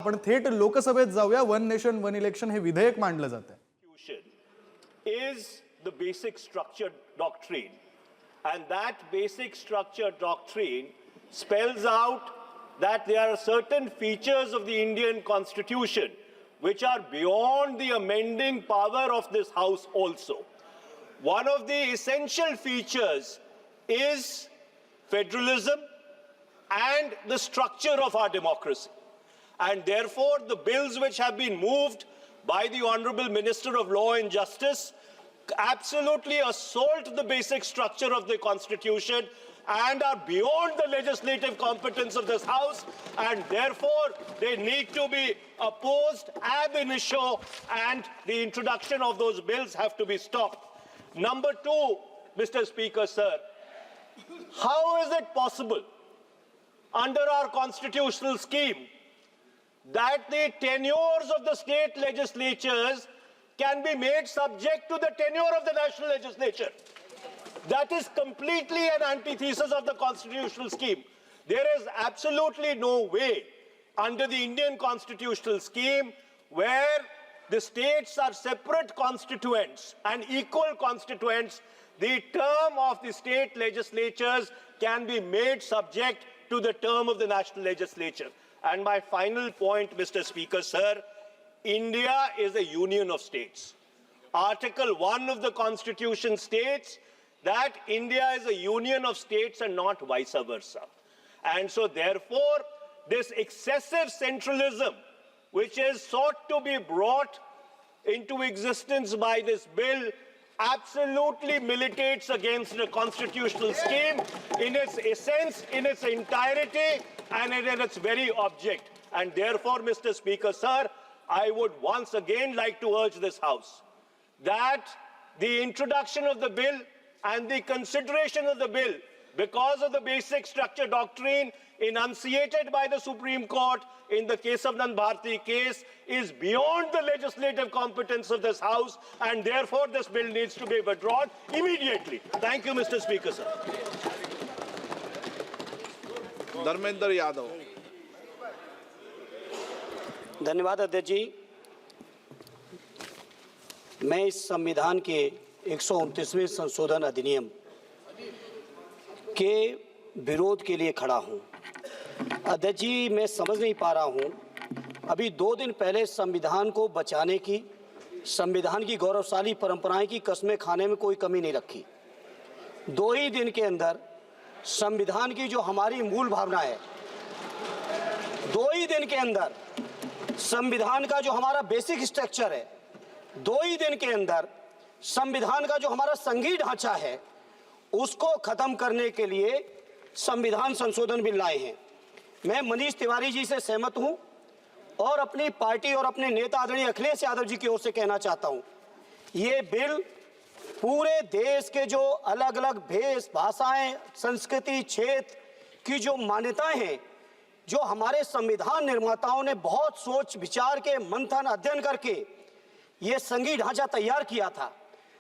आपण थेट लोकसभेत जाऊया. वन नेशन वन इलेक्शन हे विधेयक मांडलं जातं. Is the basic structure doctrine, and that basic structure doctrine spells out that there are certain features of the Indian Constitution which are beyond the amending power of this House also. One of the essential features is federalism and the structure of our democracy. And therefore, the bills which have been moved by the Honorable Minister of Law and Justice absolutely assault the basic structure of the Constitution and are beyond the legislative competence of this House, and therefore they need to be opposed ab initio, and the introduction of those bills have to be stopped. Number two, Mr. Speaker, sir, how is it possible under our constitutional scheme that the tenures of the state legislatures can be made subject to the tenure of the national legislature? That is completely an antithesis of the constitutional scheme. There is absolutely no way under the Indian constitutional scheme, where the states are separate constituents and equal constituents, the term of the state legislatures can be made subject to the term of the national legislature. And my final point, Mr. Speaker, sir, India is a union of states. Article 1 of the Constitution states that India is a union of states and not vice versa. And so, therefore, this excessive centralism, which is sought to be brought into existence by this bill, absolutely militates against the constitutional scheme in its essence, in its entirety, and in its very object. And therefore, Mr. Speaker, sir, I would once again like to urge this House that the introduction of the bill and the consideration of the bill, because of the basic structure doctrine enunciated by the Supreme Court in the Kesavanand Bharti case, is beyond the legislative competence of this House, and therefore this bill needs to be withdrawn immediately. Thank you, Mr. Speaker, sir. Dharmendra Yadav. धन्यवाद अध्यक्ष जी. मैं इस संविधान के 129वें संशोधन अधिनियम के विरोध के लिए खड़ा हूं. अध्यक्ष जी, मैं समझ नहीं पा रहा हूं, अभी 2 दिन पहले संविधान को बचाने की, संविधान की गौरवशाली परंपराएं की कस्में खाने में कोई कमी नहीं रखी. 2 ही दिन के अंदर संविधान की जो हमारी मूल भावना है, 2 ही दिन के अंदर संविधान का जो हमारा बेसिक स्ट्रक्चर है, 2 ही दिन के अंदर संविधान का जो हमारा संघीय ढांचा है, उसको खत्म करने के लिए संविधान संशोधन बिल लाए हैं. मैं मनीष तिवारी जी से सहमत हूं और अपनी पार्टी और अपने नेता आदरणीय अखिलेश यादव जी की ओर से कहना चाहता हूं, ये बिल पूरे देश के जो अलग अलग भेष भाषाएं, संस्कृति, क्षेत्र की जो मान्यताएं हैं, जो हमारे संविधान निर्माताओं ने बहुत सोच विचार के मंथन अध्ययन करके ये संघीय ढांचा तैयार किया था,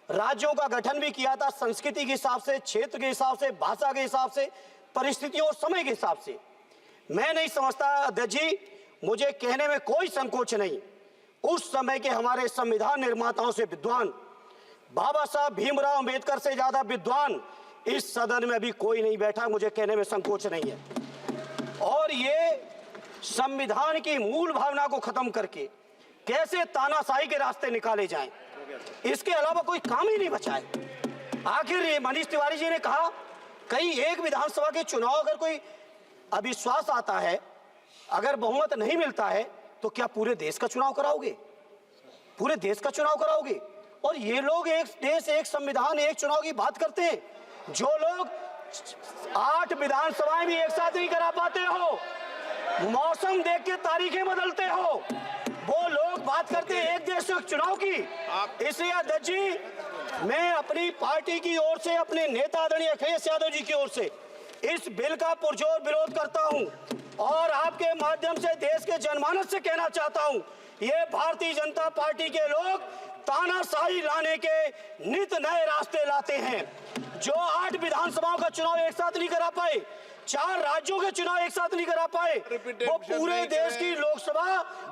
राज्यों का गठन भी किया था, संस्कृति के हिसाब से, क्षेत्र के हिसाब से, भाषा के हिसाब से, परिस्थितियों और समय के हिसाब से. मैं नहीं समझता अध्यक्ष जी, मुझे कहने में कोई संकोच नहीं, उस समय के हमारे संविधान निर्माताओं से विद्वान, बाबा साहब भीमराव अंबेडकर से ज्यादा विद्वान इस सदन में अभी कोई नहीं बैठा. मुझे कहने में संकोच नहीं है. और ये संविधान की मूल भावना को खत्म करके कैसे तानाशाही के रास्ते निकाले जाएं, इसके अलावा कोई काम ही नहीं बचा है. आखिर ये मनीष तिवारी जी ने कहा, कहीं एक विधानसभा के चुनाव अगर कोई अविश्वास आता है, अगर बहुमत नहीं मिलता है, तो क्या पूरे देश का चुनाव कराओगे? पूरे देश का चुनाव कराओगे? और ये लोग एक देश, एक संविधान, एक चुनाव की बात करते हैं. जो लोग 8 विधानसभाएं भी एक साथ नहीं करा पाते हो, मौसम देख के तारीखें बदलते हो, वो लोग बात करते हैं एक देश एक चुनाव की. इसलिए अध्यक्ष जी, मैं अपनी पार्टी की ओर से, अपने नेता आदरणीय अखिलेश यादव जी की ओर से इस बिल का पुरजोर विरोध करता हूं और आपके माध्यम से देश के जनमानस से कहना चाहता हूं, ये भारतीय जनता पार्टी के लोग तानाशाही लाने के नित नए रास्ते लाते हैं. जो 8 विधानसभाओं का चुनाव एक साथ नहीं करा पाए, 4 राज्यों के चुनाव एक साथ नहीं करा पाए, वो पूरे देश की लोकसभा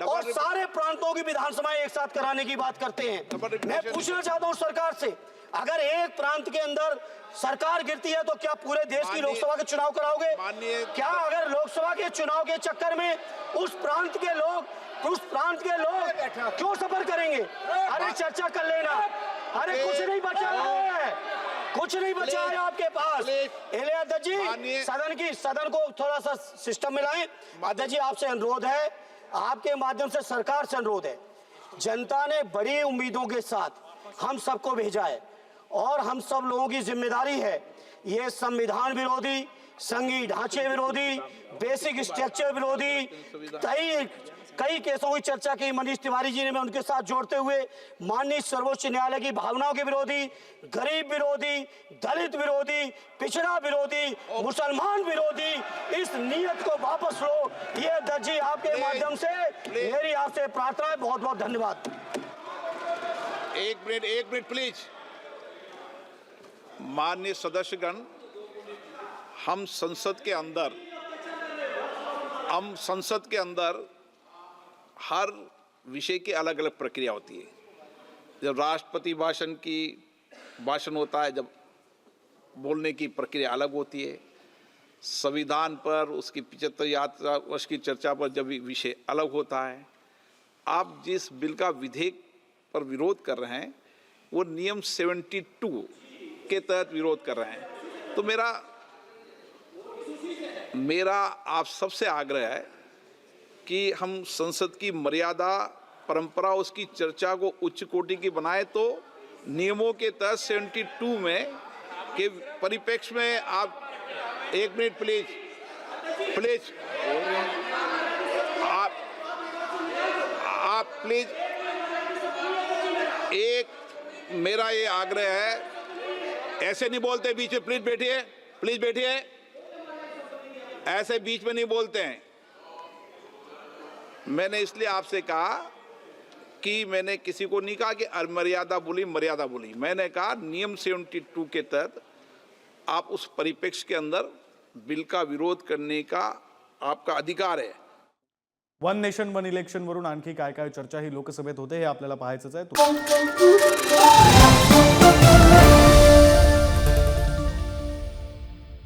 और सारे प्रांतों की विधानसभाएं एक साथ कराने की बात करते हैं। मैं पूछना चाहता हूं सरकार से, अगर एक प्रांत के अंदर सरकार गिरती है तो क्या पूरे देश की लोकसभा के चुनाव कराओगे? क्या अगर लोकसभा के चुनाव के चक्कर में उस प्रांत के लोग क्यों सफर करेंगे? अरे चर्चा कर लेना। अरे कुछ नहीं बचा है, कुछ नहीं बचा है आपके पास। अध्यक्ष जी, सदन को थोड़ा सा सिस्टम में लाएं। अध्यक्ष जी, आपसे अनुरोध है, आपके माध्यम से सरकार से अनुरोध है, जनता ने बड़ी उम्मीदों के साथ हम सबको भेजा है और हम सब लोगों की जिम्मेदारी है, ये संविधान विरोधी, संघीय ढांचे विरोधी, बेसिक स्ट्रक्चर विरोधी कई केसों की चर्चा की मनीष तिवारी जी ने, मैं उनके साथ जोड़ते हुए माननीय सर्वोच्च न्यायालय की भावनाओं के विरोधी, गरीब विरोधी, दलित विरोधी, पिछड़ा विरोधी, मुसलमान विरोधी इस नीयत को वापस लो। ये अध्यक्ष जी आपके माध्यम से मेरी आपसे प्रार्थना है। बहुत बहुत धन्यवाद। एक मिनट प्लीज। माननीय सदस्यगण, हम संसद के अंदर हर विषय की अलग अलग प्रक्रिया होती है। जब राष्ट्रपति भाषण होता है, जब बोलने की प्रक्रिया अलग होती है। संविधान पर उसकी 75 वर्ष की चर्चा पर जब विषय अलग होता है। आप जिस बिल का विधेयक पर विरोध कर रहे हैं वो नियम 72 के तहत विरोध कर रहे हैं। तो मेरा आप सबसे आग्रह है कि हम संसद की मर्यादा, परंपरा, उसकी चर्चा को उच्च कोटि की बनाए। तो नियमों के तहत 72 में के परिप्रेक्ष्य में आप 1 मिनट प्लीज आप प्लीज मेरा ये आग्रह है, ऐसे नहीं बोलते बीच में। प्लीज बैठिए, ऐसे बीच में नहीं बोलते हैं। मैंने इसलिए आपसे कहा कि मैंने किसी को नहीं कहा कि मर्यादा बोली। मैंने कहा नियम 72 के तहत आप उस परिप्रेक्ष्य के अंदर बिल का विरोध करने का आपका अधिकार आहे। वन नेशन वन इलेक्शन वरून आणखी काय काय चर्चा ही लोकसभेत होते हे आपल्याला पाहायचंच आहे।